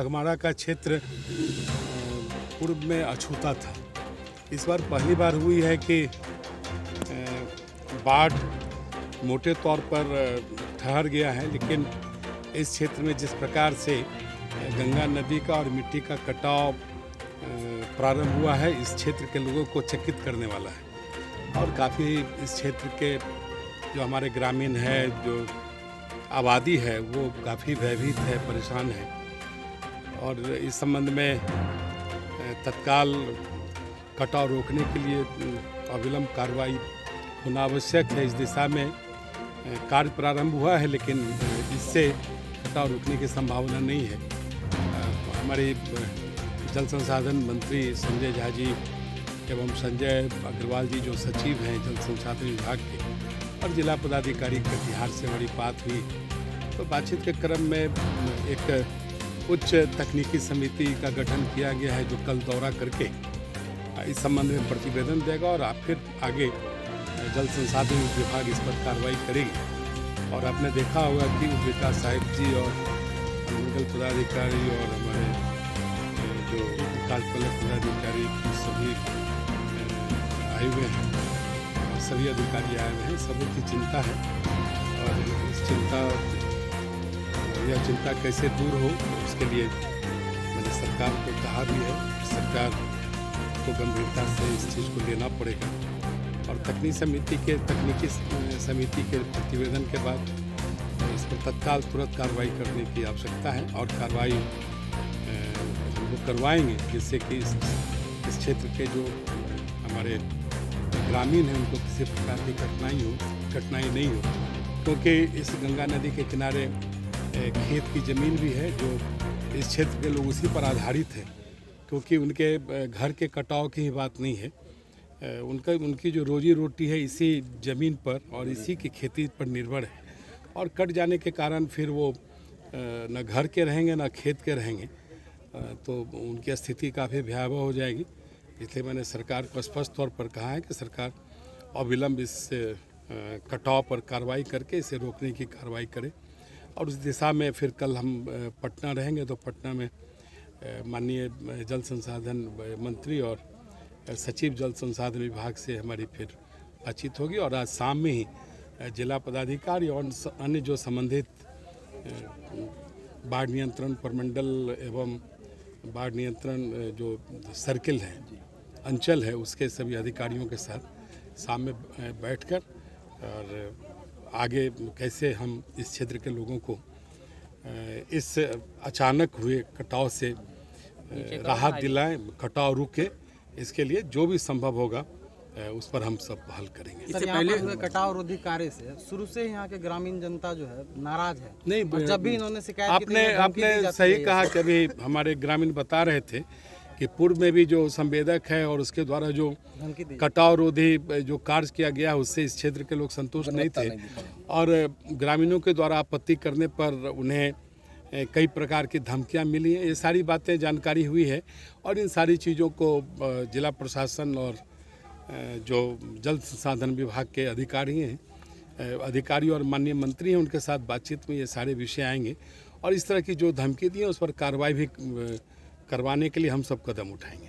बागमारा का क्षेत्र पूर्व में अछूता था। इस बार पहली बार हुई है कि बाढ़ मोटे तौर पर ठहर गया है, लेकिन इस क्षेत्र में जिस प्रकार से गंगा नदी का और मिट्टी का कटाव प्रारंभ हुआ है, इस क्षेत्र के लोगों को चकित करने वाला है। और काफ़ी इस क्षेत्र के जो हमारे ग्रामीण है, जो आबादी है, वो काफ़ी भयभीत है, परेशान है। और इस संबंध में तत्काल कटाव रोकने के लिए अविलंब कार्रवाई होना आवश्यक है। इस दिशा में कार्य प्रारंभ हुआ है, लेकिन इससे कटाव रोकने की संभावना नहीं है। हमारे जल संसाधन मंत्री संजय झा जी एवं संजय अग्रवाल जी, जो सचिव हैं जल संसाधन विभाग के, और जिला पदाधिकारी कटिहार से बड़ी बात हुई। तो बातचीत के क्रम में एक उच्च तकनीकी समिति का गठन किया गया है, जो कल दौरा करके इस संबंध में प्रतिवेदन देगा और फिर आगे जल संसाधन विभाग इस पर कार्रवाई करेगी। और आपने देखा होगा कि विकास साहिब जी और मंडल पदाधिकारी और हमारे जो कार्यपालक पदाधिकारी सभी आए हुए हैं, सभी अधिकारी आए हुए हैं। सभी की चिंता है और इस यह चिंता कैसे दूर हो, उसके लिए मैंने सरकार को कहा भी है। सरकार को गंभीरता से इस चीज़ को लेना पड़ेगा और तकनीकी समिति के प्रतिवेदन के बाद इस पर तत्काल तुरंत कार्रवाई करने की आवश्यकता है। और कार्रवाई वो करवाएंगे जिससे कि इस क्षेत्र के जो हमारे ग्रामीण हैं, उनको किसी प्रकार की कठिनाई नहीं हो, क्योंकि इस गंगा नदी के किनारे खेत की ज़मीन भी है, जो इस क्षेत्र के लोग उसी पर आधारित है, क्योंकि उनके घर के कटाव की ही बात नहीं है। उनकी जो रोजी रोटी है इसी ज़मीन पर और इसी की खेती पर निर्भर है। और कट जाने के कारण फिर वो न घर के रहेंगे न खेत के रहेंगे, तो उनकी स्थिति काफ़ी भयावह हो जाएगी। इसलिए मैंने सरकार को स्पष्ट तौर पर कहा है कि सरकार अविलंब इस कटाव पर कार्रवाई करके इसे रोकने की कार्रवाई करे। और उस दिशा में फिर कल हम पटना रहेंगे, तो पटना में माननीय जल संसाधन मंत्री और सचिव जल संसाधन विभाग से हमारी फिर बातचीत होगी। और आज शाम में ही जिला पदाधिकारी और अन्य जो संबंधित बाढ़ नियंत्रण प्रमंडल एवं बाढ़ नियंत्रण जो सर्किल है, अंचल है, उसके सभी अधिकारियों के साथ शाम में बैठकर और आगे कैसे हम इस क्षेत्र के लोगों को इस अचानक हुए कटाव से राहत दिलाएं, कटाव रुके, इसके लिए जो भी संभव होगा उस पर हम सब हल करेंगे। इससे पहले हुए कटाव रोधी कार्य से शुरू से यहाँ के ग्रामीण जनता जो है नाराज है। नहीं, जब भी इन्होंने शिकायत आपने सही कहा कि अभी हमारे ग्रामीण बता रहे थे कि पूर्व में भी जो संवेदक है और उसके द्वारा जो कटाव रोधी जो कार्य किया गया, उससे इस क्षेत्र के लोग संतुष्ट नहीं थे और ग्रामीणों के द्वारा आपत्ति करने पर उन्हें कई प्रकार की धमकियां मिली हैं। ये सारी बातें जानकारी हुई है और इन सारी चीज़ों को जिला प्रशासन और जो जल संसाधन विभाग के अधिकारी और माननीय मंत्री हैं, उनके साथ बातचीत में ये सारे विषय आएंगे और इस तरह की जो धमकी दी है उस पर कार्रवाई भी करवाने के लिए हम सब कदम उठाएंगे।